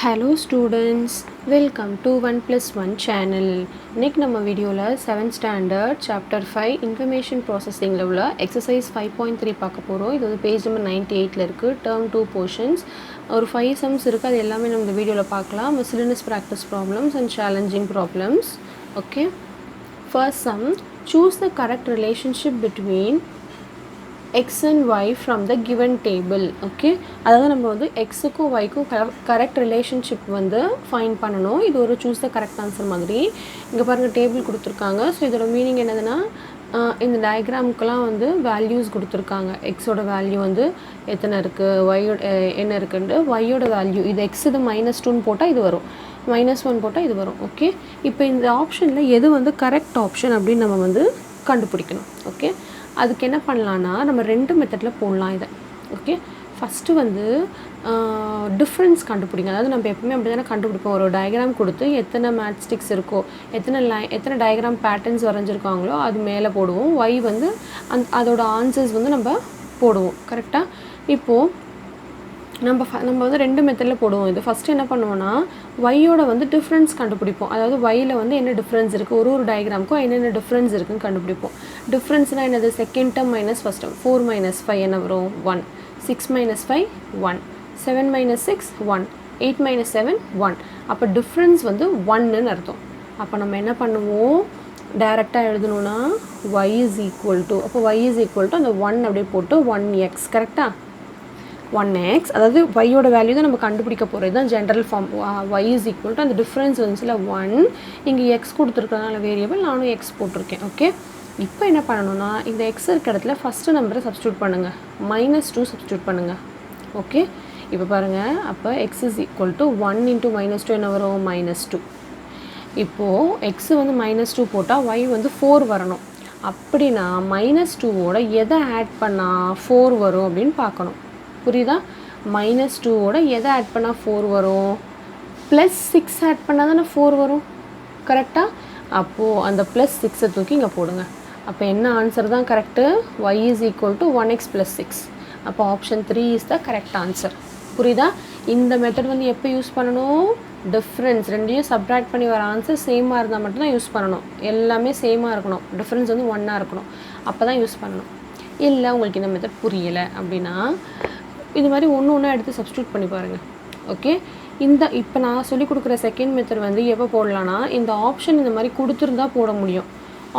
Hello students, welcome to 1 plus 1 channel. இன்னைக்கு நம்ம வீடியோவில் 7th ஸ்டாண்டர்ட் சாப்டர் 5 இன்ஃபர்மேஷன் ப்ராசஸிங்கில் உள்ள எக்ஸசைஸ் 5.3 பார்க்க போகிறோம். இது வந்து பேஜ் நம்பர் 98ல் இருக்குது. டேர்ம் 2 போர்ஷன்ஸ் ஒரு 5 சம்ஸ் இருக்குது. அது எல்லாமே நம்ம இந்த வீடியோவில் பார்க்கலாம். Miscellaneous practice problems and challenging problems. Okay, first sum, choose the correct relationship between x and y from the given table. Okay, அதாவது நம்ம வந்து எக்ஸுக்கும் ஒய்க்கும் கரெக்ட் ரிலேஷன்ஷிப் வந்து ஃபைன் பண்ணணும். இது ஒரு சூஸ் த கரெக்ட் ஆன்சர் மாதிரி. இங்கே பாருங்கள், டேபிள் கொடுத்துருக்காங்க. ஸோ இதோட மீனிங் என்னதுன்னா, இந்த டயக்ராமுக்கெல்லாம் வந்து வேல்யூஸ் கொடுத்துருக்காங்க. எக்ஸோட வேல்யூ வந்து எத்தனை இருக்குது, ஒய்யோட என்ன இருக்குன்ட்டு, ஒய்யோட வேல்யூ இது எக்ஸ், இது -2ன்னு போட்டால் இது வரும், -1 போட்டால் இது வரும். ஓகே, இப்போ இந்த ஆப்ஷனில் எது வந்து கரெக்ட் ஆப்ஷன் அப்படின்னு நம்ம வந்து கண்டுபிடிக்கணும். ஓகே, அதுக்கு என்ன பண்ணலான்னா, நம்ம 2 மெத்தடில் போடலாம் இதை. ஓகே, ஃபஸ்ட்டு வந்து டிஃப்ரென்ஸ் கண்டுபிடிங்க. அதாவது நம்ம எப்பவுமே அப்படி தானே கண்டுபிடிப்போம். ஒரு டயக்ராம் கொடுத்து எத்தனை மேட்ச்ஸ்டிக்ஸ் இருக்கோ, எத்தனை டயக்ராம் பேட்டர்ன்ஸ் வரைஞ்சிருக்காங்களோ அது மேலே போடுவோம். ஒய் வந்து அதோட ஆன்சர்ஸ் வந்து நம்ம போடுவோம். கரெக்டாக? இப்போது நம்ம வந்து 2 மெத்தடில் போடுவோம். இது ஃபஸ்ட்டு என்ன பண்ணுவோன்னா, ஒய்யோட வந்து டிஃப்ரென்ஸ் கண்டுபிடிப்போம். அதாவது ஒய்யில் வந்து என்ன டிஃப்ரென்ஸ் இருக்குது, ஒரு டயக்ராமுக்கும் என்னென்ன டிஃப்ரென்ஸ் இருக்குதுன்னு கண்டுபிடிப்போம். டிஃப்ரென்ஸ்னால் என்னது, second term minus first term. 4 - 5 என்ன வரும், 1. 6 - 5 1. 7 - 6 1. 8 - 7 1. அப்போ டிஃப்ரென்ஸ் வந்து 1ன்னு அர்த்தம். அப்போ நம்ம என்ன பண்ணுவோம், டைரெக்டாக எழுதணுன்னா y இஸ் ஈக்குவல் டு, அப்போ y இஸ் ஈக்குவல் டு அந்த 1 அப்படியே போட்டு 1x. கரெக்டாக? 1x, அதாவது ஒய்யோட வேல்யூ தான் நம்ம கண்டுபிடிக்க போகிறோம். இதுதான் general form. y is equal to அந்த டிஃப்ரென்ஸ் வந்துச்சுல 1, இங்கே எக்ஸ் கொடுத்துருக்கறதுனால வேரியபிள், நானும் எக்ஸ் போட்டிருக்கேன். ஓகே, இப்போ என்ன பண்ணணும்னா, இந்த எக்ஸ் இருக்க இடத்துல ஃபஸ்ட்டு நம்பரை சப்ஸ்டியூட் பண்ணுங்கள், -2 சப்ஸ்டியூட் பண்ணுங்கள். ஓகே, இப்போ பாருங்கள், அப்போ எக்ஸ் இஸ் ஈக்குவல் டு 1 × -2 என்ன வரும், -2. இப்போது எக்ஸு வந்து -2 போட்டால் ஒய் வந்து 4 வரணும். அப்படின்னா -2வோட எதை ஆட் பண்ணால் 4 வரும் அப்படின்னு பார்க்கணும். புரியுதா? -2வோட எதை ஆட் பண்ணால் 4 வரும், +6 ஆட் பண்ணால் தானே 4 வரும். கரெக்டாக? அப்போது அந்த +6 தூக்கி இங்கே போடுங்க. அப்போ என்ன ஆன்சர் தான் correct, y is equal to 1x + 6. அப்போ option 3 is the correct answer. புரியுதா? இந்த மெத்தட் வந்து எப்போ யூஸ் பண்ணணும், டிஃப்ரென்ஸ் ரெண்டையும் சப்ராக்ட் பண்ணி வர ஆன்சர் சேமாக இருந்தால் மட்டும்தான் யூஸ் பண்ணணும். எல்லாமே சேமாக இருக்கணும், டிஃப்ரென்ஸ் வந்து 1ஆக இருக்கணும், அப்போ தான் யூஸ் பண்ணணும். இல்லை உங்களுக்கு இந்த மெத்தட் புரியலை அப்படின்னா இது மாதிரி ஒன்று எடுத்து சப்ஸ்டியூட் பண்ணி பாருங்கள். ஓகே, இப்போ நான் சொல்லிக் கொடுக்குற செகண்ட் மெத்தட் வந்து எப்போ போடலான்னா, இந்த ஆப்ஷன் இந்த மாதிரி கொடுத்துருந்தா போட முடியும்.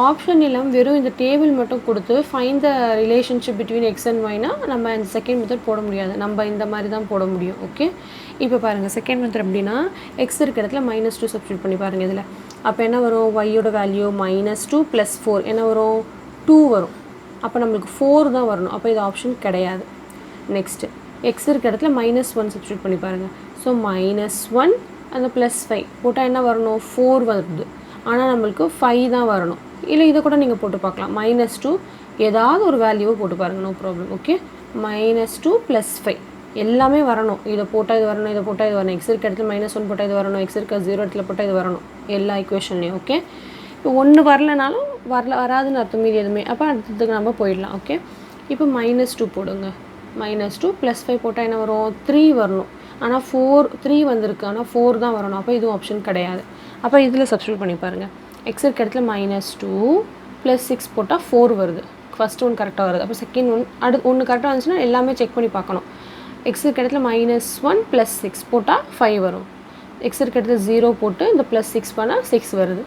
ஆப்ஷன் இல்லாமல் வெறும் இந்த டேபிள் மட்டும் கொடுத்து find the relationship between x and ஒய்னா நம்ம இந்த செகண்ட் மெத்தட் போட முடியாது. நம்ம இந்த மாதிரி தான் போட முடியும். ஓகே, இப்போ பாருங்கள், செகண்ட் மெத்தட் எப்படின்னா, எக்ஸ் இருக்க இடத்துல -2 சப்ஸ்டியூட் பண்ணி பாருங்கள் இதில். அப்போ என்ன வரும், ஒய்யோட வேல்யூ -2 + 4 என்ன வரும், 2 வரும். அப்போ நம்மளுக்கு 4 தான் வரணும். அப்போ இது ஆப்ஷன் கிடையாது. நெக்ஸ்ட்டு, எக்ஸ் இருக்க இடத்துல -1 சப்ஸ்டியூட் பண்ணி பாருங்கள். ஸோ -1 அந்த +5 போட்டால் என்ன வரணும், 4 வருது. ஆனால் நம்மளுக்கு 5 தான் வரணும். இல்லை இதை கூட நீங்கள் போட்டு பார்க்கலாம், -2 ஏதாவது ஒரு வேல்யூவை போட்டு பாருங்கள், நோ ப்ராப்ளம். ஓகே, -2 + 5 எல்லாமே வரணும். இதை போட்டால் இது வரணும், இதை போட்டால் இது வரணும். எக்ஸ் இருக்க இடத்துல -1 போட்டால் இது வரணும், எக்ஸ் இருக்க 0 இடத்துல போட்டால் இது வரணும், எல்லா ஈக்குவேஷன்லையும். ஓகே, இப்போ 1 வரலனாலும் வராதுன்னு அர்த்தம், மீதி எதுவுமே. அப்போ அடுத்ததுக்கு நம்ம போயிடலாம். ஓகே, இப்போ -2 போடுங்க. -2 + 5 போட்டால் என்ன வரும், 3 வரணும். ஆனால் 3 வந்திருக்கு, ஆனால் 4 தான் வரணும். அப்போ இதுவும் ஆப்ஷன் கிடையாது. அப்போ இதில் சப்ஸ்டியூட் பண்ணி பாருங்கள். எக்ஸ் இருக்க இடத்துல -2 + 6 போட்டால் 4 வருது. ஃபஸ்ட் ஒன் கரெக்டாக வருது. அப்போ செகண்ட் ஒன் ஒன்று கரெக்டாக வந்துச்சுன்னா எல்லாமே செக் பண்ணி பார்க்கணும். எக்ஸ் இருக்க இடத்துல -1 + 6 போட்டால் 5 வரும். எக்ஸ் இருக்க இடத்துல 0 போட்டு இந்த +6 பண்ணால் 6 வருது.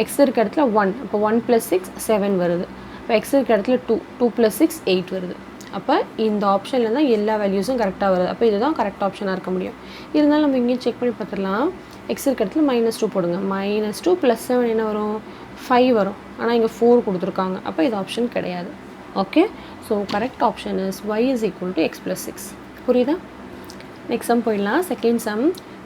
எக்ஸ் இருக்க இடத்துல 1, அப்போ 1 + 6 7 வருது. இப்போ எக்ஸ் இருக்க இடத்துல 2 + 6 8 வருது. அப்போ இந்த ஆப்ஷனில் தான் எல்லா வேல்யூஸும் கரெக்டாக வருது. அப்போ இதுதான் கரெக்ட் ஆப்ஷனாக இருக்க முடியும். இருந்தாலும் நம்ம இங்கேயும் செக் பண்ணி பார்த்துடலாம். எக்ஸ் இருக்க இடத்துல -2 போடுங்க. -2 + 7 என்ன வரும், 5 வரும். ஆனால் இங்கே 4 கொடுத்துருக்காங்க. அப்போ இது ஆப்ஷன் கிடையாது. Okay, so correct option is y is equal to x + 6. புரியுதா? நெக்ஸ்ட் சம் போயிடலாம். Second sum,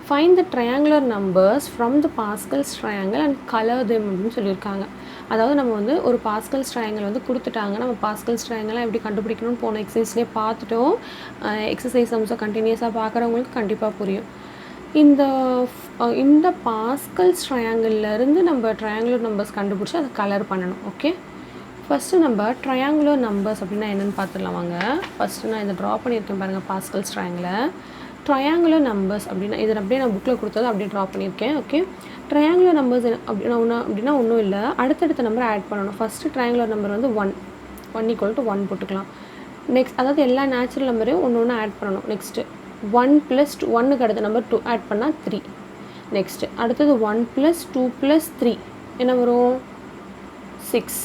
find the triangular numbers from the pascals triangle and colour them அப்படின்னு சொல்லியிருக்காங்க. அதாவது நம்ம வந்து ஒரு பாஸ்கல்ஸ் ட்ரையாங்கிள் வந்து கொடுத்துட்டாங்க. நம்ம பாஸ்கல்ஸ் ட்ரையாங்கிளாக எப்படி கண்டுபிடிக்கணும்னு போன எக்ஸசைஸ்லேயே பார்த்துட்டோம். எக்ஸசைஸ் சம்ஸை கண்டினியூஸாக பார்க்குறவங்களுக்கு கண்டிப்பாக புரியும். இந்த பாஸ்கல்ஸ் ட்ரையாங்கிள்லேருந்து நம்ம ட்ரையாங்குலர் நம்பர்ஸ் கண்டுபிடிச்சி அதை கலர் பண்ணணும். ஓகே, ஃபஸ்ட்டு நம்ம ட்ரையாங்குலர் நம்பர்ஸ் அப்படின்னா என்னென்னு பார்த்துடலாம் வாங்க. ஃபஸ்ட்டு நான் இதை ட்ரா பண்ணியிருக்கேன் பாருங்கள், பாஸ்கல்ஸ் ட்ரையாங்கிளை. ட்ரையாங்குலர் நம்பர்ஸ் அப்படின்னா இது அப்படியே நான் புக்கில் கொடுத்தது அப்படியே ட்ரா பண்ணியிருக்கேன். ஓகே, ட்ரையாங்குலர் நம்பர்ஸ் அப்படின்னா ஒன்றும் இல்லை, அடுத்தடுத்த நம்பரை ஆட் பண்ணணும். ஃபஸ்ட்டு ட்ரையாங்குலர் நம்பர் வந்து 1 = 1 போட்டுக்கலாம். நெக்ஸ்ட் அதாவது எல்லா நேச்சுரல் நம்பரையும் ஒன்று ஆட் பண்ணணும். நெக்ஸ்ட்டு 1 + 1க்கு அடுத்த நம்பர் 2 ஆட் பண்ணால் 3. நெக்ஸ்ட்டு அடுத்தது 1 + 2 + 3 என்ன வரும்? 6.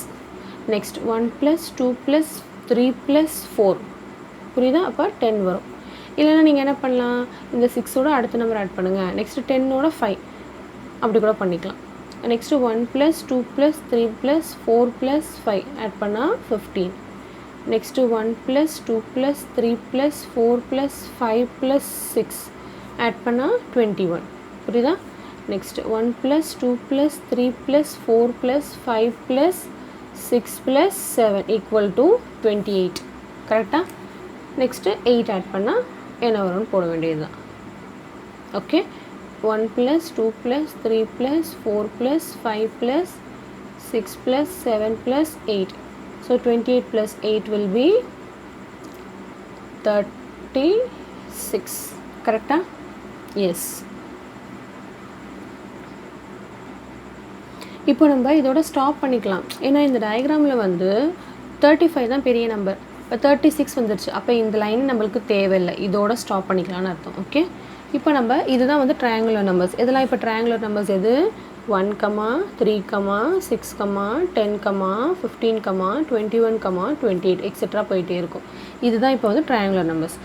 நெக்ஸ்ட் 1 + 2 + 3 + 4 புரியுதா? அப்போ 10 வரும். இல்லைன்னா நீங்கள் என்ன பண்ணலாம், இந்த 6ஓட அடுத்த நம்பர் ஆட் பண்ணுங்கள். நெக்ஸ்ட்டு 10ஓட 5 அப்படி கூட பண்ணிக்கலாம். நெக்ஸ்ட்டு 1 + 2 + 3 + 4 + 5 ஆட் பண்ணால் 15. நெக்ஸ்ட்டு 1 + 2 + 3 + 4 + 5 + 6 ஆட் பண்ணால் 21. புரியுதா? நெக்ஸ்ட்டு 1 + 2 + 3 + 4 + 5 + 6 + 7 = 28. கரெக்டாக? நெக்ஸ்ட்டு 8 ஆட் பண்ணால் என்ன வரும்னு போட வேண்டியது தான். ஓகே, 1 + 2 + 3 + 4 + 5 + 6 + 7 + 8. So 28 + 8 will be 36. கரெக்டா? எஸ். இப்போ நம்ம இதோட ஸ்டாப் பண்ணிக்கலாம். ஏன்னா இந்த டயக்ராமில் வந்து 35 தான் பெரிய நம்பர். இப்போ 36 வந்துருச்சு. அப்போ இந்த லைன் நம்மளுக்கு தேவையில்லை, இதோட ஸ்டாப் பண்ணிக்கலாம்னு அர்த்தம். ஓகே, இப்போ நம்ம இதுதான் வந்து ட்ரையாங்குலர் நம்பர்ஸ். இதெல்லாம் இப்போ ட்ரையாங்குலர் நம்பர்ஸ் எது? 1, 3, 6, 10, 15, 21, 28 எக்ஸெட்ரா போயிட்டே இருக்கும். இதுதான் இப்போ வந்து triangular numbers.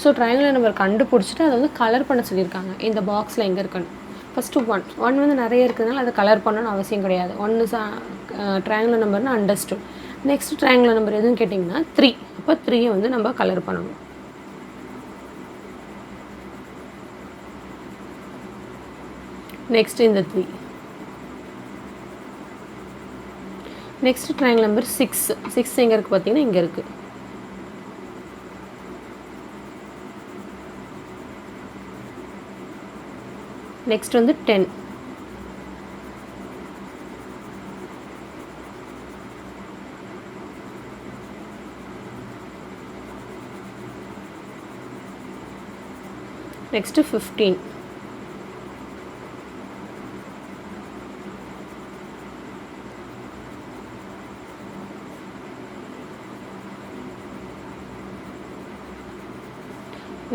So triangular number கண்டுபிடிச்சிட்டு அதை வந்து கலர் பண்ண சொல்லியிருக்காங்க. இந்த பாக்ஸில் எங்கே இருக்குன்னு ஃபஸ்ட்டு 1 வந்து நிறைய இருக்கிறதுனால அதை கலர் பண்ணணும்னு அவசியம் கிடையாது. 1 இஸ் ட்ரையாங்குலர் நம்பர்னு அண்டர்ஸ்டுட். நெக்ஸ்ட் ட்ரையாங்குலர் நம்பர் எதுன்னு கேட்டிங்கன்னா 3. அப்போ 3யை வந்து நம்ம கலர் பண்ணணும். நெக்ஸ்ட் இந்த 3. Next triangular number 6. 6 எங்கே இருக்குது பார்த்தீங்கன்னா இங்கே இருக்குது. நெக்ஸ்ட் வந்து 10. நெக்ஸ்ட் 15.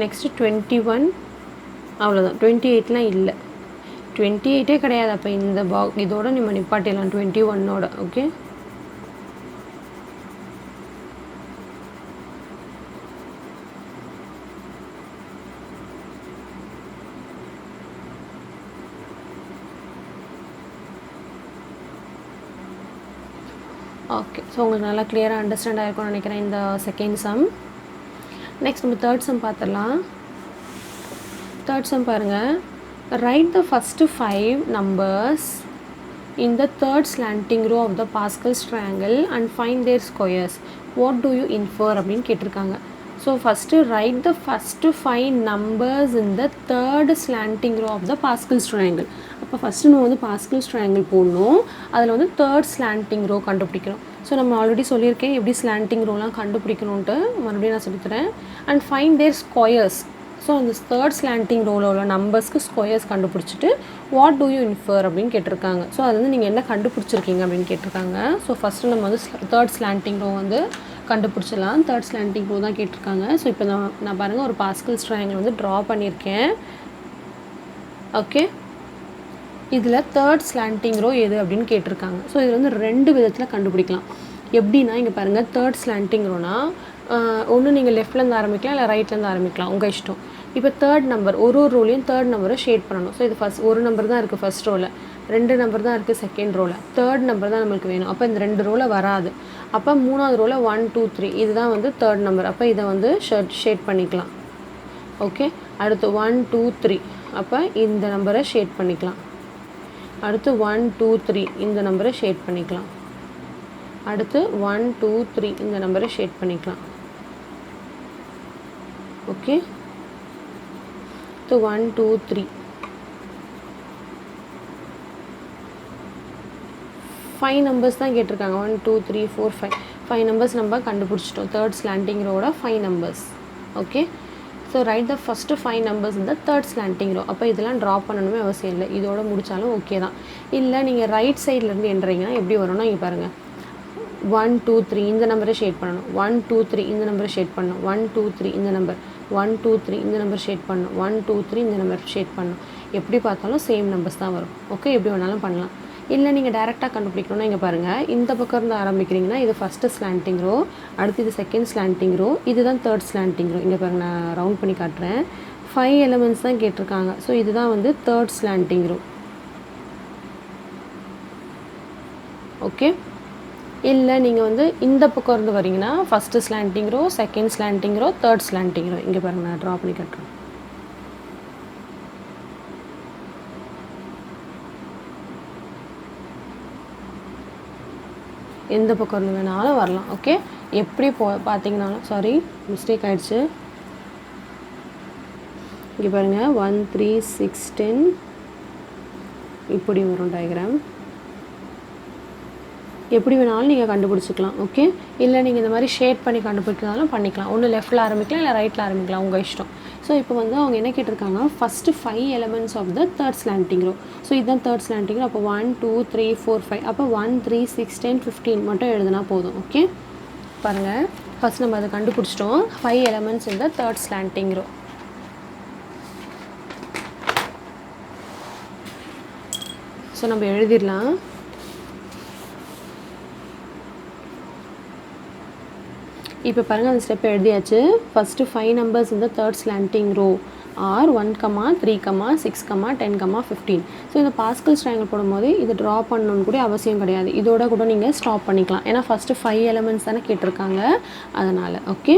நெக்ஸ்ட் 21. அவ்வளோதான். 28லாம் இல்லை, 28ஏ கிடையாது. அப்போ இந்த இதோட நம்ம நிப்பாட்டிடலாம் 21ஓட. Okay, okay. ஸோ உங்களுக்கு நல்லா கிளியராக அண்டர்ஸ்டாண்ட் ஆகிருக்கும்னு நினைக்கிறேன் இந்த செகண்ட் சம். நெக்ஸ்ட் நம்ம தேர்ட் சம் பார்த்துடலாம். தேர்ட் சம் பாருங்கள். Write the first 5 numbers in the third slanting row of the Pascal's triangle and find their squares. What do you infer அப்படின்னு கேட்டிருக்காங்க. So first right the first 5 numbers in the third slanting row of the Pascal's triangle. அப்போ first நம்ம வந்து Pascal's triangle போடணும். அதில் வந்து third slanting row கண்டுபிடிக்கணும். So நம்ம ஆல்ரெடி சொல்லியிருக்கேன் எப்படி ஸ்லாண்டிங் ரோலாம் கண்டுபிடிக்கணுன்ட்டு, மறுபடியும் நான் சொல்லித்தரேன். And find there squares. So அந்த தேர்ட் ஸ்லாண்டிங் ரோவில் உள்ள நம்பர்ஸ்க்கு ஸ்கொயர்ஸ் கண்டுபிடிச்சிட்டு வாட் டூ யூ இன்ஃபர் அப்படின்னு கேட்டிருக்காங்க. ஸோ அது வந்து நீங்கள் என்ன கண்டுபிடிச்சிருக்கீங்க அப்படின்னு கேட்டிருக்காங்க. ஸோ ஃபஸ்ட்டு நம்ம வந்து தேர்ட் ஸ்லாண்டிங் ரோ வந்து கண்டுபிடிச்சிடலாம். தேர்ட் ஸ்லாண்டிங் ரோ தான் கேட்டிருக்காங்க. ஸோ இப்போ நான் பாருங்கள் ஒரு பாஸ்கல்ஸ் ட்ரையாங்கிள் வந்து ட்ரா பண்ணியிருக்கேன். ஓகே, இதில் தேர்ட் ஸ்லாண்டிங் ரோ எது அப்படின்னு கேட்டிருக்காங்க. ஸோ இதில் வந்து 2 விதத்தில் கண்டுபிடிக்கலாம். எப்படின்னா இங்கே பாருங்கள், தேர்ட் ஸ்லாண்டிங் ரோனா ஒன்று நீங்கள் லெஃப்ட்லேருந்து ஆரம்பிக்கலாம், இல்லை ரைட்லேருந்து ஆரம்பிக்கலாம், உங்கள் இஷ்டம். இப்போ தேர்ட் நம்பர் ஒரு ரோலையும் தேர்ட் நம்பரை ஷேட் பண்ணணும். ஸோ இது ஒரு நம்பர் தான் இருக்குது ஃபஸ்ட் ரோவில், 2 நம்பர் தான் இருக்குது செகண்ட் ரோவில், தேர்ட் நம்பர் தான் நம்மளுக்கு வேணும். அப்போ இந்த 2 ரோவில் வராது. அப்போ 3வது ரோவில் 1 2 3 இதுதான் வந்து தேர்ட் நம்பர். அப்போ இதை வந்து ஷேட் பண்ணிக்கலாம். ஓகே, அடுத்து 1 2 3 அப்போ இந்த நம்பரை ஷேட் பண்ணிக்கலாம். அடுத்து 1 2 3 இந்த நம்பரை ஷேட் பண்ணிக்கலாம். அடுத்து 1 2 3 இந்த நம்பரை ஷேட் பண்ணிக்கலாம். ஓகே, ஸோ 1 2 3 5 நம்பர்ஸ் தான் கேட்டிருக்காங்க. 1 2 3 4 5 நம்பர்ஸ் நம்ம கண்டுபிடிச்சிட்டோம். தேர்ட் ஸ்லாண்டிங் ரோட 5 numbers. Okay, so right the first 5 numbers இந்த தேர்ட் ஸ்லாண்டிங் ரோ. அப்போ இதெல்லாம் ட்ரா பண்ணணுமே அவசியம் இல்லை, இதோட முடித்தாலும் ஓகே தான். இல்லை நீங்கள் ரைட் சைட்லேருந்து எண்றீங்கன்னா எப்படி வரும்னா இங்கே பாருங்கள், 1 2 3 இந்த நம்பரை ஷேட் பண்ணணும், 1 2 3 இந்த நம்பரை ஷேட் பண்ணணும், 1 2 3 இந்த நம்பர், 1 2 3 இந்த நம்பர் ஷேட் பண்ணணும், 1 2 3 இந்த நம்பர் ஷேட் பண்ணணும். எப்படி பார்த்தாலும் சேம் நம்பர்ஸ் தான் வரும். ஓகே, எப்படி வேணாலும் பண்ணலாம். இல்லை நீங்கள் டேரெக்டாக கண்டுபிடிக்கணும்னா இங்கே பாருங்கள், இந்த பக்கம் இருந்து ஆரம்பிக்கிறீங்கன்னா இது ஃபஸ்ட்டு ஸ்லாண்டிங் ரோ, அடுத்து இது செகண்ட் ஸ்லாண்டிங் ரோ, இதுதான் தேர்ட் ஸ்லாண்டிங் ரோ. இங்கே பாருங்கள், நான் ரவுண்ட் பண்ணி காட்டுறேன். 5 எலிமெண்ட்ஸ் தான் கேட்டிருக்காங்க. ஸோ இதுதான் வந்து தேர்ட் ஸ்லாண்டிங் ரோ. ஓகே, இல்லை நீங்கள் வந்து இந்த பக்கம் இருந்து வரீங்கன்னா first slanting row, second slanting row, third slanting row. இங்கே பாருங்கள், நான் ட்ரா பண்ணி காட்டுறேன். எந்த பக்கம் இருந்து வேணாலும் வரலாம். ஓகே, எப்படி பார்த்தீங்கன்னாலும், சாரி மிஸ்டேக் ஆகிடுச்சு. இங்கே பாருங்கள், 1 3 6 10 இப்படி வரும் டயக்ராம். எப்படி வேணாலும் நீங்கள் கண்டுபிடிச்சிக்கலாம். ஓகே, இல்லை நீங்கள் இந்த மாதிரி ஷேட் பண்ணி கண்டுபிடிக்கிறதாலும் பண்ணிக்கலாம். ஒன்று லெஃப்ட்டில் ஆரம்பிக்கலாம், இல்லை ரைட்டில் ஆரம்பிக்கலாம், உங்கள் இஷ்டம். ஸோ இப்போ வந்து அவங்க என்ன கேட்டிருக்காங்க, first 5 elements of the third slanting row. So இதுதான் தேர்ட் ஸ்லாண்டிங் ரோ. அப்போ 1 2 3 4 5, அப்போ 1 3 6 10 15 மட்டும் எழுதுனா போதும். ஓகே, பாருங்கள், ஃபஸ்ட் நம்ம அதை கண்டுபிடிச்சிட்டோம். 5 elements in the third slanting row. So நம்ம எழுதிடலாம். இப்போ பாருங்கள், அந்த ஸ்டெப் எழுதியாச்சு. ஃபஸ்ட்டு 5 நம்பர்ஸ் இந்த third slanting row are 1, 3, 6, 10, 15. So இந்த பாஸ்கல்ஸ் ட்ரையாங்கிள் போடும்போது இது ட்ரா பண்ணணுன்னு கூட அவசியம் கிடையாது, இதோட கூட நீங்கள் ஸ்டாப் பண்ணிக்கலாம். ஏன்னா ஃபஸ்ட்டு 5 எலிமெண்ட்ஸ் தானே கேட்டிருக்காங்க, அதனால். ஓகே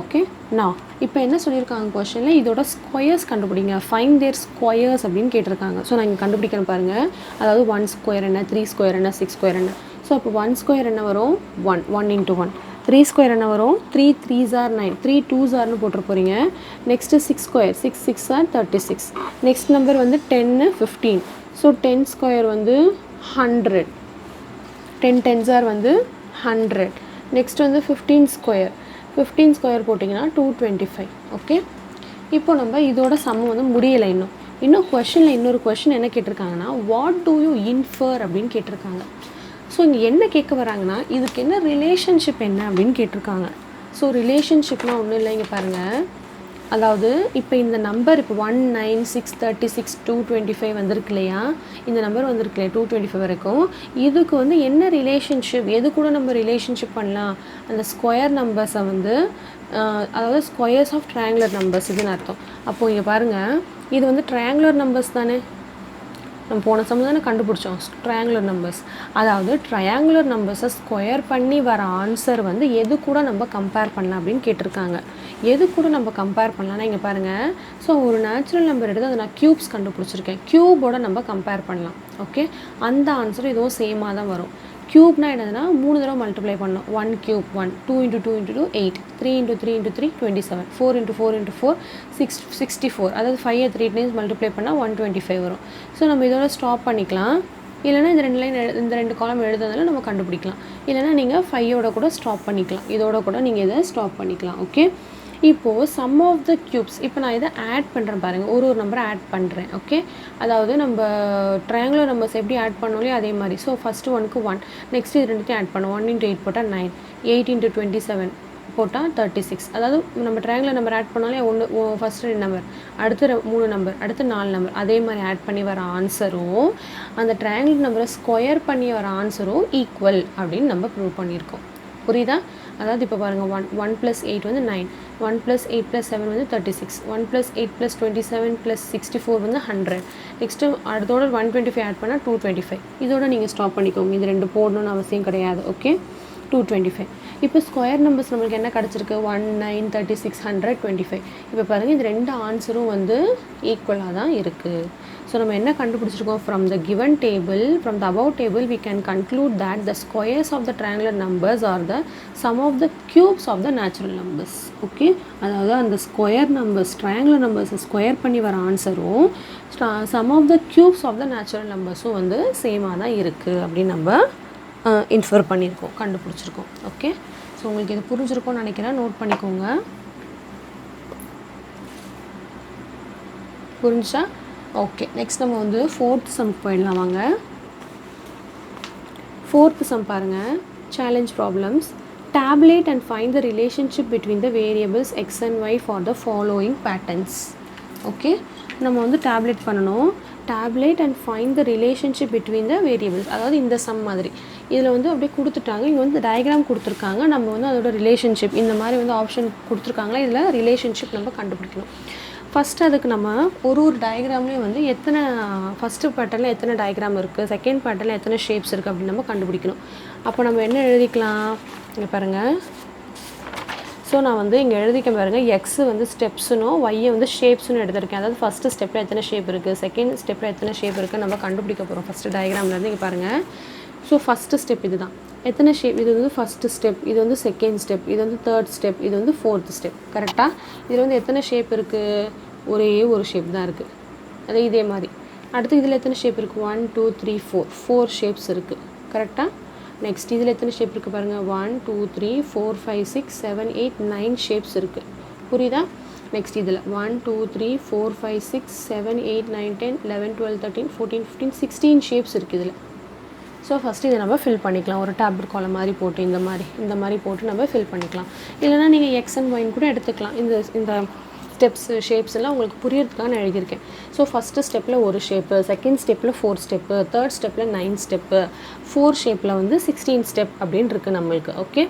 ஓகே, நான் இப்போ என்ன சொல்லியிருக்காங்க கொஷனில், இதோட ஸ்கொயர்ஸ் கண்டுபிடிங்க, ஃபைண்ட் தேர் ஸ்கொயர்ஸ் அப்படின்னு கேட்டிருக்காங்க. ஸோ நான் இங்கே கண்டுபிடிக்கணும் பாருங்கள். அதாவது 1 ஸ்கொயர் என்ன, 3 ஸ்கொயர் என்ன, 6 ஸ்கொயர் என்ன. ஸோ அப்போ 1 ஸ்கொயர் என்ன வரும், 1 1 × 1. 3 ஸ்கொயர் என்ன வரும், 3 3s are 9, 3 2s are போட்டு போகிறீங்க. Next 6 square, 6 6 are 36. Next number வந்து 10 15. ஸோ 10 ஸ்கொயர் வந்து 100, 10 10s are வந்து 100. நெக்ஸ்ட் வந்து 15 ஸ்கொயர், 15 ஸ்கொயர் போட்டிங்கன்னா 225. ஓகே, இப்போ நம்ம இதோட சம் வந்து முடியலை. இன்னும் கொஷனில் இன்னொரு கொஷின் என்ன கேட்டிருக்காங்கன்னா, வாட் டூ யூ இன்ஃபர் அப்படின்னு கேட்டிருக்காங்க. ஸோ இங்கே என்ன கேட்க வராங்கன்னா, இதுக்கு என்ன ரிலேஷன்ஷிப் என்ன அப்படின்னு கேட்டிருக்காங்க. ஸோ ரிலேஷன்ஷிப்னால் ஒன்றும் இல்லை, இங்கே பாருங்கள். அதாவது இப்போ இந்த நம்பர் இப்போ 1 9 6 36 225 வந்திருக்கு இல்லையா, இந்த நம்பர் வந்திருக்கு இல்லையா 225 வரைக்கும். இதுக்கு வந்து என்ன ரிலேஷன்ஷிப், எது கூட நம்ம ரிலேஷன்ஷிப் பண்ணலாம், அந்த ஸ்கொயர் நம்பர்ஸை வந்து அதாவது ஸ்கொயர்ஸ் ஆஃப் ட்ரையாங்குலர் நம்பர்ஸ் இதுன்னு அர்த்தம். அப்போது இங்கே பாருங்கள், இது வந்து ட்ரையாங்குலர் நம்பர்ஸ் தானே, நம்ம போன சம் தானே கண்டுபிடிச்சோம் ட்ரையாங்குலர் நம்பர்ஸ். அதாவது ட்ரையாங்குலர் நம்பர்ஸை ஸ்கொயர் பண்ணி வர ஆன்சர் வந்து எது கூட நம்ம கம்பேர் பண்ணலாம் அப்படின்னு கேட்டிருக்காங்க. எது கூட நம்ம கம்பேர் பண்ணலாம்னா இங்கே பாருங்கள். ஸோ ஒரு நேச்சுரல் நம்பர் எடுத்து அதை நான் க்யூப்ஸ் கண்டுபிடிச்சிருக்கேன், க்யூபோட நம்ம கம்பேர் பண்ணலாம். ஓகே, அந்த ஆன்சர் இதுவும் சேமாக தான் வரும். க்யூப்னா என்னதுன்னா 3 தடவை மல்டிப்ளை பண்ணணும். 1 க்யூப் 1, 2 × 2 × 2 8, 3 × 3 × 3 27, 4 × 4 × 4 64. அதாவது 5 3 டைம்ஸ் மல்டிப்ளை பண்ணால் 125 வரும். ஸோ நம்ம இதோட ஸ்டாப் பண்ணிக்கலாம். இல்லைனா இந்த 2 லைன் இந்த 2 காலம் எழுதுறதுனால நம்ம கண்டுபிடிக்கலாம். இல்லைனா நீங்கள் 5ஓட கூட ஸ்டாப் பண்ணிக்கலாம், இதோட கூட நீங்கள் இதை ஸ்டாப் பண்ணிக்கலாம். ஓகே, இப்போது சம் ஆஃப் த க்யூப்ஸ், இப்போ நான் இதை ஆட் பண்ணுறேன் பாருங்கள், ஒரு நம்பரை ஆட் பண்ணுறேன். ஓகே, அதாவது நம்ம ட்ரையாங்குலர் நம்பர்ஸ் எப்படி ஆட் பண்ணோலையோ அதே மாதிரி. ஸோ ஃபஸ்ட்டு 1க்கு 1, நெக்ஸ்ட் இது ரெண்டுத்தையும் ஆட் பண்ணோம். 1 × 8 போட்டால் 9, 8 × 27 போட்டால் 36. அதாவது நம்ம ட்ரையாங்குலர் நம்பர் ஆட் பண்ணாலே ஃபஸ்ட்டு 2 நம்பர், அடுத்து 3 நம்பர், அடுத்து 4 நம்பர், அதே மாதிரி ஆட் பண்ணி வர ஆன்சரும் அந்த ட்ரையாங்குலர் நம்பரை ஸ்கொயர் பண்ணி வர ஆன்சரும் ஈக்குவல் அப்படின்னு நம்ம ப்ரூவ் பண்ணியிருக்கோம். புரியுதா? அதாவது இப்போ பாருங்கள், 1 + 8 வந்து 9, 1 + 8 + 7 வந்து 36, 1 + 8 + 27 + 64 வந்து 100. நெக்ஸ்ட்டு அடுத்தோட 125 ஆட் பண்ணால் 225. இதோட நீங்கள் ஸ்டாப் பண்ணிக்கோங்க, இது 2 போடணும்னு அவசியம் கிடையாது. ஓகே, 225. இப்போ ஸ்கொயர் நம்பர்ஸ் நம்மளுக்கு என்ன கிடச்சிருக்கு, 1 9 36 125. இப்போ பாருங்கள், இது 2 ஆன்சரும் வந்து ஈக்குவலாக தான் இருக்குது. ஸோ நம்ம என்ன கண்டுபிடிச்சிருக்கோம், from the given table, from the above table we can conclude that the squares of the triangular numbers are the sum of the cubes of the natural numbers. Okay, அதாவது அந்த ஸ்கொயர் நம்பர்ஸ் ட்ரையாங்குலர் நம்பர்ஸை square பண்ணி வர ஆன்சரும் sum of the cubes of the natural நம்பர்ஸும் வந்து சேமாக தான் இருக்குது அப்படின்னு நம்ம இன்ஃபர் பண்ணியிருக்கோம், கண்டுபிடிச்சிருக்கோம். ஓகே, ஸோ உங்களுக்கு இது புரிஞ்சிருக்கும்னு நினைக்கிறேன், நோட் பண்ணிக்கோங்க. புரிஞ்சா? ஓகே, நெக்ஸ்ட் நம்ம வந்து 4th சம் போயிடலாம் வாங்க. 4th சம் பாருங்கள். Challenge problems. Tabulate and find the relationship between the variables x and y for the following patterns. Okay, நம்ம வந்து டேப்லெட் பண்ணணும். tabulate and find the relationship between the variables. அதாவது இந்த some மாதிரி இதில் வந்து அப்படியே கொடுத்துட்டாங்க. இங்கே வந்து டயக்ராம் கொடுத்துருக்காங்க. நம்ம வந்து அதோட ரிலேஷன்ஷிப் இந்த மாதிரி வந்து ஆப்ஷன் கொடுத்துருக்காங்களா, இதில் ரிலேஷன்ஷிப் நம்ம கண்டுபிடிக்கணும். ஃபஸ்ட்டு அதுக்கு நம்ம ஒரு டயக்ராம்லேயும் வந்து எத்தனை ஃபஸ்ட்டு பேட்டர்னில் எத்தனை டயக்ராம் இருக்குது, செகண்ட் பேட்டர்னில் எத்தனை ஷேப்ஸ் இருக்குது அப்படின்னு நம்ம கண்டுபிடிக்கணும். அப்போ நம்ம என்ன எழுதிக்கலாம், இங்கே பாருங்கள். ஸோ நான் வந்து இங்கே எழுதிக்க பாருங்கள், எக்ஸு வந்து ஸ்டெப்ஸுனும் ஒய்யை வந்து ஷேப்ஸ்னு எடுத்திருக்கேன். அதாவது ஃபஸ்ட்டு ஸ்டெப்பில் எத்தனை ஷேப் இருக்குது, செகண்ட் ஸ்டெப்பில் எத்தனை ஷேப் இருக்குது நம்ம கண்டுபிடிக்க போகிறோம் ஃபஸ்ட்டு டயக்ராம்லேருந்து. இங்கே பாருங்கள். ஸோ ஃபஸ்ட்டு ஸ்டெப் இது தான். எத்தனை ஷேப், இது வந்து ஃபஸ்ட்டு ஸ்டெப், இது வந்து செகண்ட் ஸ்டெப், இது வந்து தேர்ட் ஸ்டெப், இது வந்து ஃபோர்த் ஸ்டெப். கரெக்டாக? இதில் வந்து எத்தனை ஷேப் இருக்குது, ஒரே ஒரு ஷேப் தான் இருக்குது. அதே இதே மாதிரி அடுத்து இதில் எத்தனை ஷேப் இருக்குது, 1 2 3 4 ஷேப்ஸ் இருக்குது. கரெக்டாக? நெக்ஸ்ட் இதில் எத்தனை ஷேப் இருக்குது பாருங்கள், 1 2 3 4 5 6 7 8 9 ஷேப்ஸ் இருக்குது. புரியுதா? நெக்ஸ்ட் இதில் 1 2 3 4 5 6 7 8 9 10 11 12 13 14 15 16 ஷேப்ஸ் இருக்குது இதில். ஸோ ஃபஸ்ட்டு இதை நம்ம ஃபில் பண்ணிக்கலாம். ஒரு டேப்லெட் காலம் மாதிரி போட்டு இந்த மாதிரி போட்டு நம்ம ஃபில் பண்ணிக்கலாம். இல்லைனா நீங்கள் எக்ஸ் அண்ட் ஒய்ன்னு கூட எடுத்துக்கலாம். இந்த ஸ்டெப்ஸு ஷேப்ஸ் எல்லாம் உங்களுக்கு புரியறதுக்காக நான் எழுதியிருக்கேன். ஸோ ஃபஸ்ட்டு ஸ்டெப்பில் ஒரு ஷேப்பு, செகண்ட் ஸ்டெப்பில் 4 ஸ்டெப்பு, தேர்ட் ஸ்டெப்பில் 9 ஸ்டெப்பு, 4 ஷேப்பில் வந்து 16 ஸ்டெப் அப்படின்னு இருக்குது நம்மளுக்கு. ஓகே,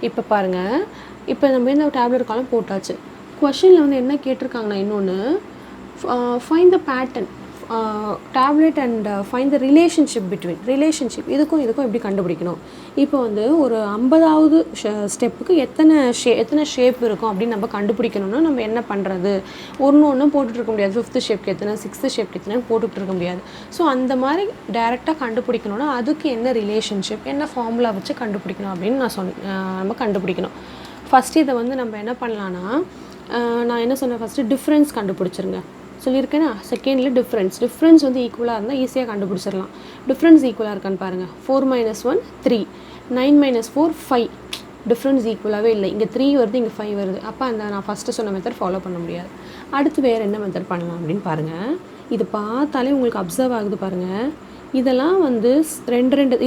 இப்போ பாருங்கள். இப்போ நம்ம இந்த டேப்லெட் காலம் போட்டாச்சு. கொஷனில் வந்து என்ன கேட்டிருக்காங்கன்னா இன்னொன்று, find the pattern, tablet and find the relationship between. Relationship இதுக்கும் எப்படி கண்டுபிடிக்கணும். இப்போ வந்து ஒரு 50வது ஸ்டெப்புக்கு எத்தனை ஷேப் இருக்கும் அப்படின்னு நம்ம கண்டுபிடிக்கணும்னா நம்ம என்ன பண்ணுறது, ஒன்று போட்டுட்ருக்க முடியாது. 5th ஷேப்க்கு எத்தனை, 6th ஷேப்க்கு எத்தனைன்னு போட்டுட்ருக்க முடியாது. ஸோ அந்த மாதிரி டைரெக்டாக கண்டுபிடிக்கணும்னா அதுக்கு என்ன ரிலேஷன்ஷிப், என்ன ஃபார்முலா வச்சு கண்டுபிடிக்கணும் அப்படின்னு நம்ம கண்டுபிடிக்கணும். ஃபஸ்ட்டு இதை வந்து நம்ம என்ன பண்ணலான்னா, நான் என்ன சொன்னேன், ஃபஸ்ட்டு டிஃப்ரென்ஸ் கண்டுபிடிச்சிருங்க சொல்லியிருக்கேன்னா. செகண்டில் டிஃப்ரென்ஸ் வந்து ஈக்குவலாக இருந்தால் ஈஸியாக கண்டுபிடிச்சிடலாம். டிஃப்ரென்ஸ் ஈக்குவலாக இருக்கான்னு பாருங்கள். 4 - 1 3, 9 - 4 5. டிஃப்ரென்ஸ் ஈக்குவலாகவே இல்லை. இங்கே 3 வருது, இங்கே 5 வருது. அப்போ நான் ஃபஸ்ட்டு சொன்ன மெத்தட் ஃபாலோ பண்ண முடியாது. அடுத்து வேறு என்ன மெத்தட் பண்ணலாம் அப்படின்னு பாருங்கள். இது பார்த்தாலே உங்களுக்கு அப்சர்வ் ஆகுது பாருங்கள். இதெல்லாம் வந்து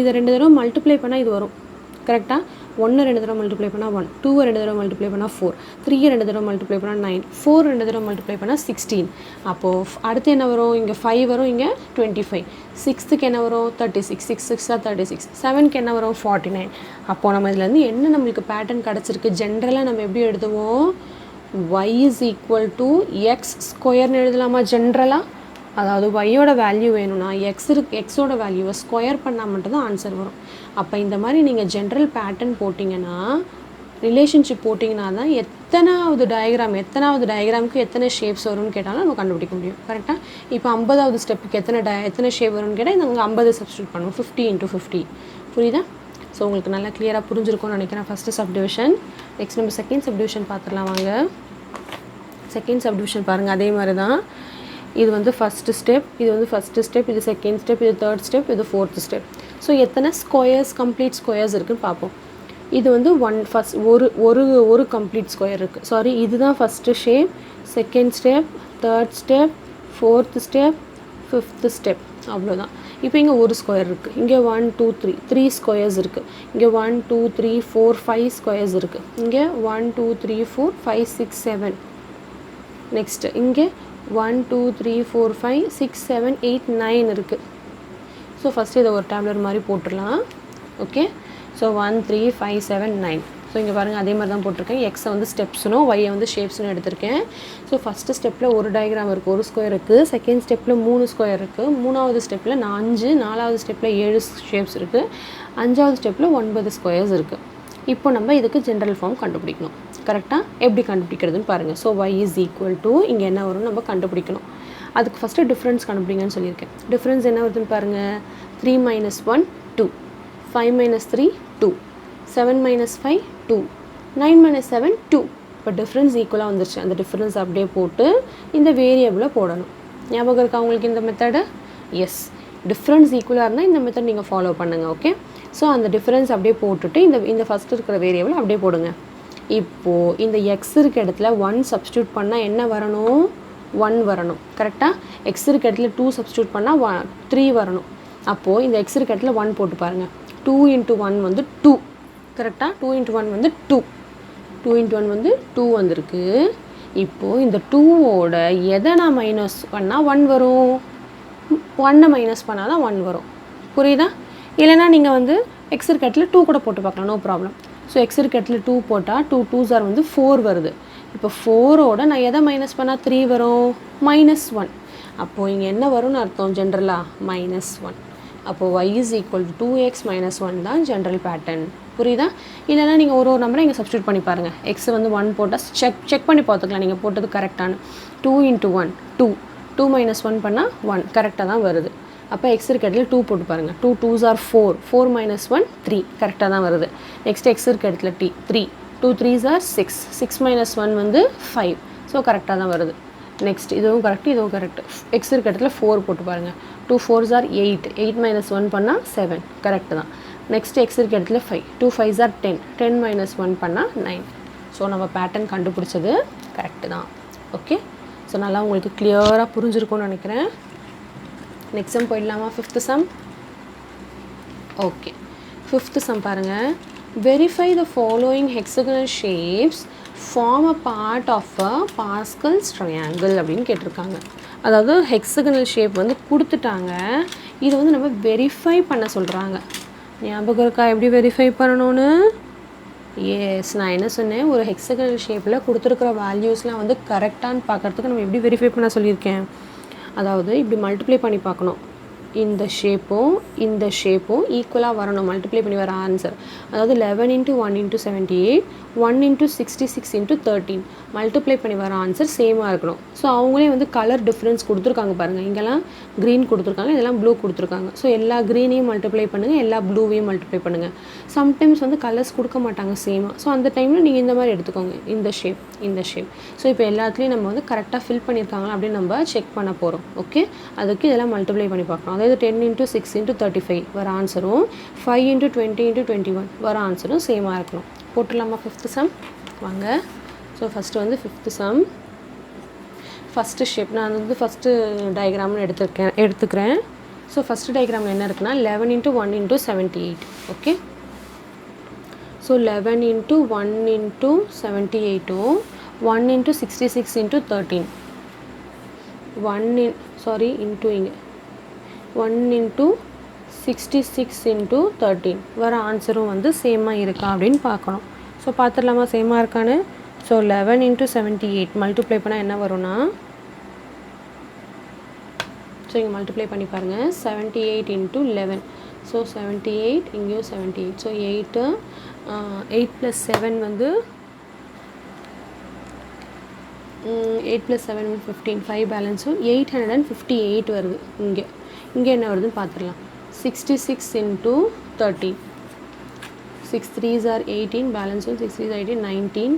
இதை 2 தடவை மல்டிப்ளை பண்ணால் இது வரும். கரெக்டாக? 1 2 தடவை மல்டிப்ளை பண்ணால் 1, 2 2 தடவை மல்டிப்ளை பண்ணால் 4, 3 2 தடவை மல்டிப்ளை பண்ணால் 9, 4 2 தடவை மல்டிப்ளை பண்ணால் 16. அப்போது அடுத்து என்ன வரும், இங்கே 5 வரும், இங்கே 25. 6க்கு என்ன வரும், 36, 6 6 36. 7க்கு என்ன வரும், 49. அப்போது நம்ம இதுலேருந்து என்ன நம்மளுக்கு பேட்டர்ன் கிடச்சிருக்கு, ஜென்ரலாக நம்ம எப்படி எழுதுவோம், y = x² எழுதலாமா ஜென்ரலாக. அதாவது ஒய்யோட வேல்யூ வேணும்னா எக்ஸோட வேல்யூவை ஸ்கொயர் பண்ணால் மட்டும்தான் ஆன்சர் வரும். அப்போ இந்த மாதிரி நீங்கள் ஜென்ரல் பேட்டர்ன் போட்டிங்கன்னா, ரிலேஷன்ஷிப் போட்டிங்கன்னா தான் எத்தனாவது டயக்ராமுக்கு எத்தனை ஷேப்ஸ் வரும்னு கேட்டாலும் நம்ம கண்டுபிடிக்க முடியும். கரெக்டாக? இப்போ 50வது ஸ்டெப்புக்கு எத்தனை ஷேப் வரும்னு கேட்டால் நாங்கள் 50 சப்ஸ்டியூட் பண்ணுவோம். 50 × 50. புரியுதா? ஸோ உங்களுக்கு நல்லா கிளியராக புரிஞ்சிருக்கும்னு நினைக்கிறேன் ஃபஸ்ட்டு சப்டிவிஷன். நெக்ஸ்ட் நம்ம செகண்ட் சப்டிவிஷன் பார்த்துடலாம் வாங்க. செகண்ட் சப்டிவிஷன் பாருங்கள். அதே மாதிரி தான். இது வந்து ஃபஸ்ட்டு ஸ்டெப், இது செகண்ட் ஸ்டெப், இது தேர்ட் ஸ்டெப், இது ஃபோர்த் ஸ்டெப். ஸோ எத்தனை கம்ப்ளீட் ஸ்கொயர்ஸ் இருக்குதுன்னு பார்ப்போம். இது வந்து ஒரு கம்ப்ளீட் ஸ்கொயர் இருக்குது. சாரி, இதுதான் first shape, second step, third step, fourth step, fifth step. அவ்வளோதான். இப்போ இங்கே ஒரு ஸ்கொயர் இருக்குது. இங்கே 1 2 3 ஸ்கொயர்ஸ் இருக்குது. இங்கே 1 2 3 4 5 ஸ்கொயர்ஸ் இருக்குது. இங்கே 1 2 3 4 5 6 7. நெக்ஸ்ட்டு இங்கே 1 2 3 4 5 6 7 8 9 இருக்குது. ஸோ ஃபஸ்ட்டு இதை ஒரு டேப்லெட் மாதிரி போட்டுடலாம். Okay, so 1 3 5 7 9. ஸோ இங்கே பாருங்கள், அதே மாதிரி தான் போட்டிருக்கேன். எக்ஸை வந்து ஸ்டெப்ஸ்னும் ஒய்யை வந்து ஷேப்ஸ்னு எடுத்திருக்கேன். ஸோ ஃபஸ்ட்டு ஸ்டெப்பில் ஒரு டயக்ராம் இருக்குது, ஒரு ஸ்கொயர் இருக்குது. செகண்ட் ஸ்டெப்பில் 3 ஸ்கொயர் இருக்குது. 3வது ஸ்டெப்பில் 5, 4வது ஸ்டெப்பில் 7 ஷேப்ஸ் இருக்குது. 5வது ஸ்டெப்பில் 9 ஸ்கொயர்ஸ் இருக்குது. இப்போ நம்ம இதுக்கு ஜென்ரல் ஃபார்ம் கண்டுபிடிக்கணும். கரெக்டாக? எப்படி கண்டுபிடிக்கிறதுன்னு பாருங்கள். ஸோ y = இங்கே என்ன வரும்னு நம்ம கண்டுபிடிக்கணும். அதுக்கு ஃபஸ்ட்டு டிஃப்ரென்ஸ் கண்டுபிடிங்கன்னு சொல்லியிருக்கேன். டிஃப்ரென்ஸ் என்ன வருதுன்னு பாருங்கள். 3 - 1 2, 5 - 3 2, 7 - 5 2, 9 - 7 2. இப்போ டிஃப்ரென்ஸ் ஈக்குவலாக வந்துருச்சு. அந்த டிஃப்ரென்ஸ் அப்படியே போட்டு இந்த வேரியபிளை போடணும். ஞாபகம் இருக்கா உங்களுக்கு இந்த மெத்தடு? எஸ், டிஃப்ரென்ஸ் ஈக்குவலாக இருந்தால் இந்த மெத்தட் நீங்கள் ஃபாலோ பண்ணுங்கள். ஓகே, ஸோ அந்த டிஃப்ரென்ஸ் அப்படியே போட்டுட்டு இந்த ஃபஸ்ட்டு இருக்கிற வேரியபிள் அப்படியே போடுங்க. இப்போது இந்த எக்ஸ் இருக்க இடத்துல 1 சப்ஸ்டியூட் பண்ணால் என்ன வரணும், 1 வரணும். கரெக்டாக எக்ஸ் இருக்க இடத்துல 2 சப்ஸ்டியூட் பண்ணால் 3 வரணும். அப்போது இந்த எக்ஸ் இருக்க இடத்துல 1 போட்டு பாருங்கள். 2 × 1 வந்து 2. கரெக்டாக 2 × 1 வந்து 2. 2 × 1 வந்து 2 வந்திருக்கு. இப்போது இந்த 2ஓட எதை நான் மைனஸ் பண்ணால் 1 வரும்? 1 மைனஸ் பண்ணால் தான் 1 வரும். புரியுதா? இல்லைனா நீங்கள் வந்து எக்ஸ் இருக்க இடத்துல 2 கூட போட்டு பார்க்கலாம், நோ ப்ராப்ளம். ஸோ எக்ஸ் இருக்க இடத்துல 2 போட்டால் 2 2s வந்து 4 வருது. இப்போ 4ஓட நான் எதை மைனஸ் பண்ணால் 3 வரும்? -1. அப்போது இங்கே என்ன வரும்னு அர்த்தம் ஜென்ரலாக? -1. அப்போது y is equal to 2x - 1 தான் ஜென்ரல் பேட்டர்ன். புரியுதா? இல்லைனா நீங்கள் ஒரு நம்பரை இங்கே சப்ஸ்டியூட் பண்ணி பாருங்கள். எக்ஸ் வந்து 1 போட்டால் செக் பண்ணி பார்த்துக்கலாம் நீங்கள் போட்டது கரெக்டானு. 2 × 1 2. 2 - 1 பண்ணால் 1 கரெக்டாக தான் வருது. அப்போ எக்ஸ் இருக்க இடத்துல 2 போட்டு பாருங்கள். 2 2s are 4. 4 - 1 3 கரெக்டாக தான் வருது. நெக்ஸ்ட் எக்ஸ் இருக்க இடத்துல 3. 2 3s are 6. 6 - 1 வந்து 5. ஸோ கரெக்டாக தான் வருது. நெக்ஸ்ட் இதுவும் கரெக்ட், இதுவும் கரெக்ட். எக்ஸ் இருக்க இடத்துல 4 போட்டு பாருங்கள். 2 4s are 8. 8 - 1 பண்ணால் 7 கரெக்டு தான். நெக்ஸ்ட் எக்ஸ் இருக்க இடத்துல 5. 2 5s are 10. 10 - 1 பண்ணால் 9. ஸோ நம்ம பேட்டர்ன் கண்டுபிடிச்சது கரெக்டு தான். ஓகே, ஸோ நல்லா உங்களுக்கு கிளியராக புரிஞ்சிருக்கும்னு நினைக்கிறேன். நெக்ஸ்ட் சம் போயிடலாமா? 5th sum. Okay, 5th sum பாருங்கள். Verify the following hexagonal shapes form a part of a Pascal's triangle அப்படின்னு கேட்டிருக்காங்க. அதாவது ஹெக்ஸகனல் ஷேப் வந்து கொடுத்துட்டாங்க, இது வந்து நம்ம வெரிஃபை பண்ண சொல்கிறாங்க. ஞாபகம் இருக்கா எப்படி வெரிஃபை பண்ணணும்னு? எஸ், நான் என்ன சொன்னேன், ஒரு ஹெக்ஸகனல் ஷேப்பில் கொடுத்துருக்குற வேல்யூஸ்லாம் வந்து கரெக்டானு பார்க்குறதுக்கு நம்ம எப்படி வெரிஃபை பண்ண சொல்லியிருக்கேன். அதாவது இப்படி மல்டிப்ளை பண்ணி பார்க்கணும். இந்த ஷேப்பும் இந்த ஷேப்பும் ஈக்குவலாக வரணும், மல்டிப்ளை பண்ணி வர ஆன்சர். அதாவது 11 × 1 × 78, 1 × 66 × 13 மல்டிப்ளை பண்ணி வர ஆன்சர் சேமாக இருக்கணும். ஸோ அவங்களே வந்து கலர் டிஃப்ரென்ஸ் கொடுத்துருக்காங்க பாருங்கள். இங்கெல்லாம் க்ரீன் கொடுத்துருக்காங்க, இதெல்லாம் ப்ளூ கொடுத்துருக்காங்க. ஸோ எல்லா க்ரீனையும் மல்டிப்ளை பண்ணுங்கள், எல்லா ப்ளூவையும் மல்டிப்ளை பண்ணுங்கள். சம்டைம்ஸ் வந்து கலர்ஸ் கொடுக்க மாட்டாங்க சேமாக. ஸோ அந்த டைமில் நீங்கள் இந்த மாதிரி எடுத்துக்கோங்க, இந்த ஷேப் இந்த ஷேப். ஸோ இப்போ எல்லாத்துலேயும் நம்ம வந்து கரெக்டாக ஃபில் பண்ணியிருக்காங்களா அப்படின்னு நம்ம செக் பண்ண போகிறோம். ஓகே, அதுக்கு இதெல்லாம் மல்டிப்ளை பண்ணி பார்க்கணும். அதாவது 10 × 6 × 35 வர ஆன்சரும் 5 × 20 × 21 வர ஆன்சரும் சேமாக இருக்கணும். போட்டுடலாமா 5th சம்? வாங்க. ஸோ ஃபஸ்ட்டு வந்து 5th சம் ஃபஸ்ட்டு ஷேப் நான் வந்து ஃபஸ்ட்டு டயக்ராம்னு எடுத்துக்கிறேன். ஸோ ஃபஸ்ட்டு டயக்ராம் என்ன இருக்குன்னா 11 × 1 × 78. ஓகே, ஸோ 11 × 1 × 78 1 × 66 × 13 இங்கே 1 × 66 × 13 வர ஆன்சரும் வந்து சேமாக இருக்கா அப்படின்னு பார்க்கணும். ஸோ பார்த்துடலாமா சேமாக இருக்கான்னு? ஸோ 11 × 78 மல்டிப்ளை பண்ணால் என்ன வரும்னா, ஸோ இங்கே மல்டிப்ளை பண்ணி பாருங்கள். 78 × 11. ஸோ 78, இங்கேயும் 78. ஸோ 8 + 7 வந்து 8 + 7 15, 5 பேலன்ஸும் 858 வருது. இங்கே என்ன வருதுன்னு பார்த்துடலாம். 66 × 13. 6 3s are 18, balance 1, 6 3s are 18, 19,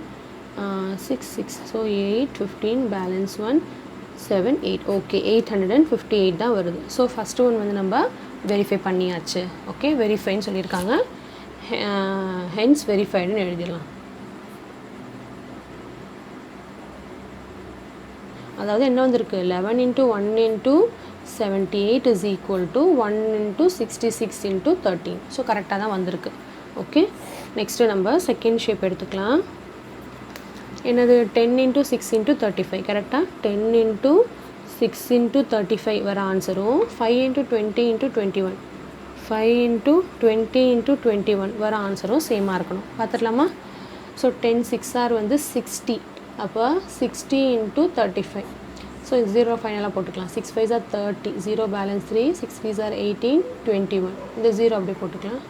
6 6. So 8 15, balance 1 7 8. Okay, 858 தான் வருது. ஸோ ஃபஸ்ட்டு ஒன் வந்து நம்ம வெரிஃபை பண்ணியாச்சு. ஓகே, வெரிஃபைன்னு சொல்லியிருக்காங்க, ஹென்ஸ் வெரிஃபைடுன்னு எழுதிடலாம். அதாவது என்ன வந்திருக்கு, 11 × 1 × 78 is equal to 1 × 66 × 13. ஸோ கரெக்டாக தான் வந்திருக்கு. ஓகே, நெக்ஸ்ட்டு நம்ம செகண்ட் ஷேப் எடுத்துக்கலாம். என்னது 10 × 6 × 35 கரெக்டாக 10 × 6 × 35 வர ஆன்சரும் 5 × 20 × 21 5 × 20 × 21 வர ஆன்சரும் சேமாக இருக்கணும். பார்த்துடலாமா? ஸோ 10 6 ஆர் வந்து 60. அப்போ 60 × 35. ஸோ 0 ஃபைனலாக போட்டுக்கலாம். 6 5s are 30, 0 balance 3, 6 3s are 18, 21. இந்த 0 அப்படியே போட்டுக்கலாம்.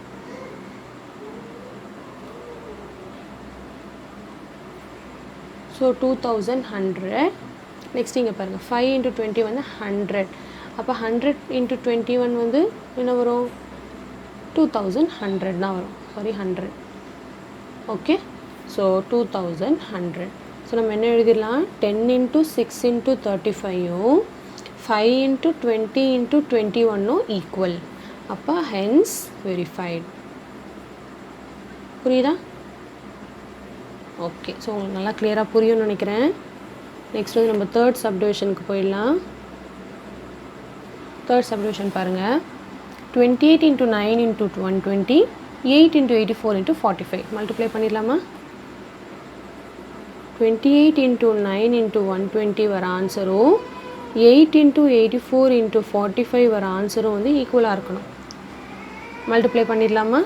ஸோ 2100. நெக்ஸ்ட் இங்கே பாருங்கள், 5 × 20 வந்து 100. அப்போ 100 × 21 வந்து என்ன வரும், 2100 தான் வரும். சாரி 100. Okay, so 2100. ஸோ நம்ம என்ன எழுதிடலாம், 10 × 6 × 35 5 × 20 × 21 ஈக்குவல். அப்போ ஹென்ஸ் வெரிஃபைடு. புரியுதா? ஓகே, ஸோ உங்களுக்கு நல்லா கிளியராக புரியும்னு நினைக்கிறேன். நெக்ஸ்ட் வந்து நம்ம தேர்ட் சப்டிவிஷனுக்கு போயிடலாம். தேர்ட் சப்டிவிஷன் பாருங்கள். 28 into 9 into 120, 8 into 84 into 45 multiply பண்ணிடலாமா? 28 into 9 into 120 வர ஆன்சரும் 8 into 84 into 45 வர ஆன்சரும் வந்து ஈக்குவலாக இருக்கணும். மல்டிப்ளை பண்ணிடலாமா?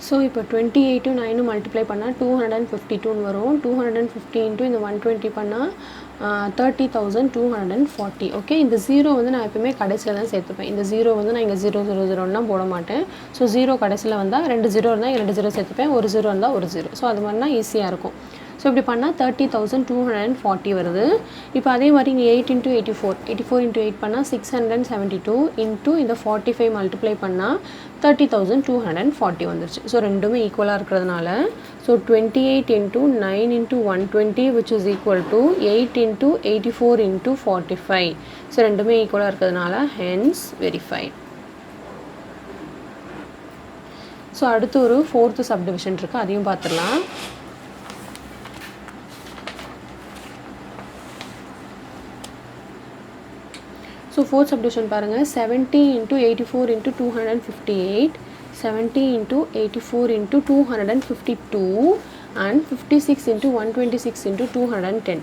ஸோ இப்போ 28 9 மல்டிப்ளை பண்ணால் 252 வரும். 250 இன்ட்டு இந்த 120 பண்ணால் 30,240. ஓகே, இந்த ஜீரோ வந்து நான் எப்பவுமே கடைசியில் தான் சேர்த்துப்பேன். இந்த ஜீரோ வந்து நான் இங்கே 0 0 0லாம் போட மாட்டேன். ஸோ ஜீரோ கடைசியில் வந்தால் 2 ஜீரோ இருந்தால் 2 ஜீரோ சேர்த்துப்பேன், ஒரு ஜீரோ இருந்தால் ஒரு ஜீரோ. ஸோ அது மாதிரினா ஈஸியாக இருக்கும். ஸோ இப்படி பண்ணால் 30,240 வருது. இப்போ அதே மாதிரி இங்கே 8 into 84 into 8 பண்ணால் 672 இன்ட்டு இந்த 45 மல்டிப்ளை பண்ணால் 30,240 வந்துருச்சு. ஸோ ரெண்டுமே ஈக்குவலாக இருக்கிறதுனால so 28 into 9 into 120 which is equal to 8 into 84 into 45. So ரெண்டுமே ஈக்குவலாக இருக்கிறதுனால hence verified. ஸோ அடுத்து ஒரு ஃபோர்த்து சப்டிவிஷன் இருக்குது, அதையும் பார்த்துடலாம். ஸோ ஃபோர்த் சப்டிவிஷன் பாருங்கள். 70 into 84 into 258, 70 into 84 into 252 and 56 into 126 into 210,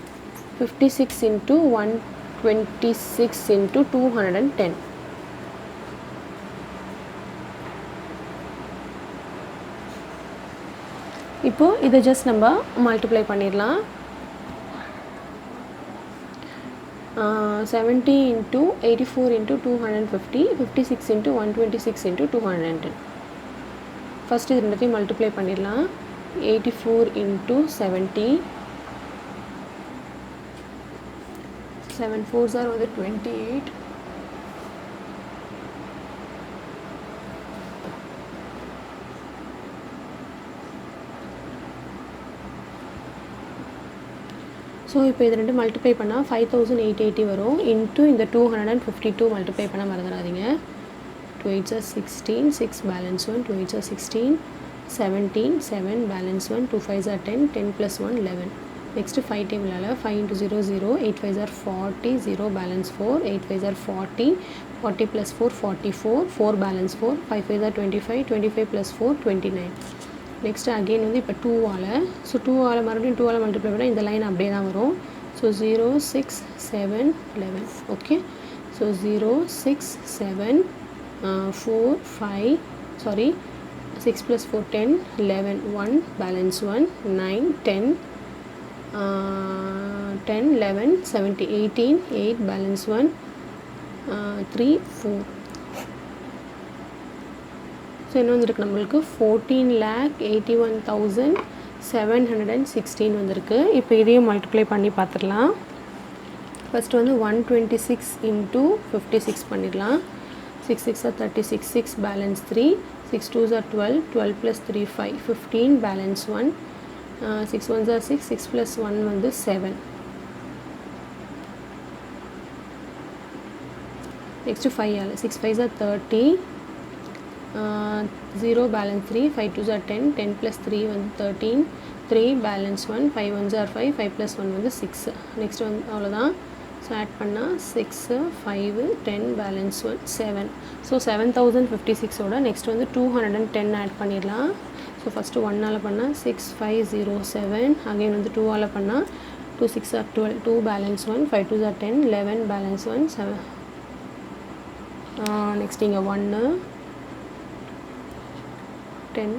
56 into 126 into 210. இப்போது இதை ஜஸ்ட் நம்ம மல்டிப்ளை பண்ணிடலாம். 70 into 84 into 250, 56 into 126 into 210. First இது ரெண்டுத்தையும் மல்டிப்ளை பண்ணிடலாம். 84 into 70, 7 4s are வந்து 28, ஸோ இப்போ இது ரெண்டு மல்டிப்ளை பண்ணால் 5880 வரும். இன்ட்டு இந்த 252 மல்டிப்ளை பண்ண மறந்துடாதீங்க. 2 8s are 16, 6 balance 1, 2 8s are 16, 17, 7 balance 1, 2 5s are 10, 10 plus 1 11. Next 5 டேபிளால் 5 into 0 0, 8 5s are 40, 0 balance 4, 8 5s are 40, 40 plus 4 44, 4 balance 4, 5 5s are 25, 25 plus 4 29. Next again வந்து இப்போ 2ஆல், ஸோ 2ஆல் மறுபடியும் 2ஆல் மல்டிப்ளை பண்ணால் இந்த லைன் அப்படியே தான் வரும். So 0 6 7 11. Okay, so 0 6 7 4 5 sorry 6 plus 4 10 11 1 balance 1 9 10 10 11 70 18 8 balance 1 3 4. So என்ன வந்துருக்கு நம்மளுக்கு 14,81,716 வந்திருக்கு. இப்போ இதையும் மல்டிப்ளை பண்ணி பார்த்துடலாம். ஃபஸ்ட்டு வந்து 126 into 56 பண்ணிடலாம். 6 6 are 36, 6 balance 3, 6 2s are 12, 12 plus 3 5, 15 balance 1, 6 1s are 6, 6 plus 1 வந்து 7. நெக்ஸ்ட்டு 5ஆல் 6 5s are 30, 0 balance 3, 5 2s are 10, 10 plus 3 வந்து 13, 3 balance 1, 5 1s are 5, 5 plus 1 வந்து 6. நெக்ஸ்ட் வந்து அவ்வளோதான். ஸோ ஆட் பண்ணால் 6 5 10 பேலன்ஸ் 1 7. ஸோ 7056ஓட நெக்ஸ்ட் வந்து 210 ஆட் பண்ணிடலாம். ஸோ ஃபஸ்ட்டு 1ஆல் பண்ணால் 6507, அகைன் வந்து 2ஆல் பண்ணால் 2 6 are 12, 2 balance 1, 5 2s are 10, 11 balance 1 7. Next இங்கே 1 10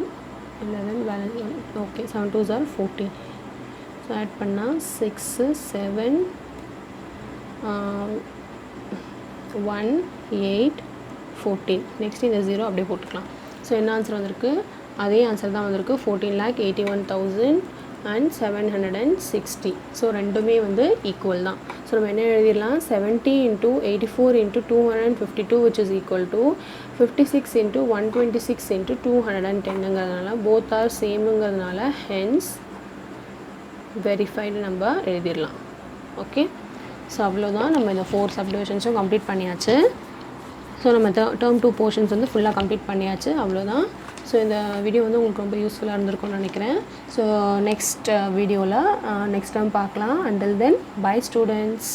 11 balance 1. Okay, 7 2s are 14. So add பண்ணால் 6 7 1 8 14. நெக்ஸ்ட் இந்த 0 அப்படியே போட்டுக்கலாம். ஸோ என்ன ஆன்சர் வந்திருக்கு? அதே ஆன்சர் தான் வந்திருக்கு, 14,81,760. ஸோ ரெண்டுமே வந்து ஈக்குவல் தான். ஸோ நம்ம என்ன எழுதிடலாம்? 70 into 84 into 252 which is equal to 56 into 126 into 210ங்கிறதுனால both are சேமுங்கிறதுனால hence verified நம்ம எழுதிடலாம். ஓகே, ஸோ அவ்வளோதான். நம்ம இந்த 4 சப்டிவிஷன்ஸும் கம்ப்ளீட் பண்ணியாச்சு. ஸோ நம்ம டேர்ம் 2 போர்ஷன்ஸ் வந்து ஃபுல்லாக கம்ப்ளீட் பண்ணியாச்சு. அவ்வளோதான். ஸோ இந்த வீடியோ வந்து உங்களுக்கு ரொம்ப யூஸ்ஃபுல்லாக இருந்திருக்கும்னு நினைக்கிறேன். ஸோ நெக்ஸ்ட் வீடியோவில் நெக்ஸ்ட் டைம் பார்க்கலாம். Until then bye students.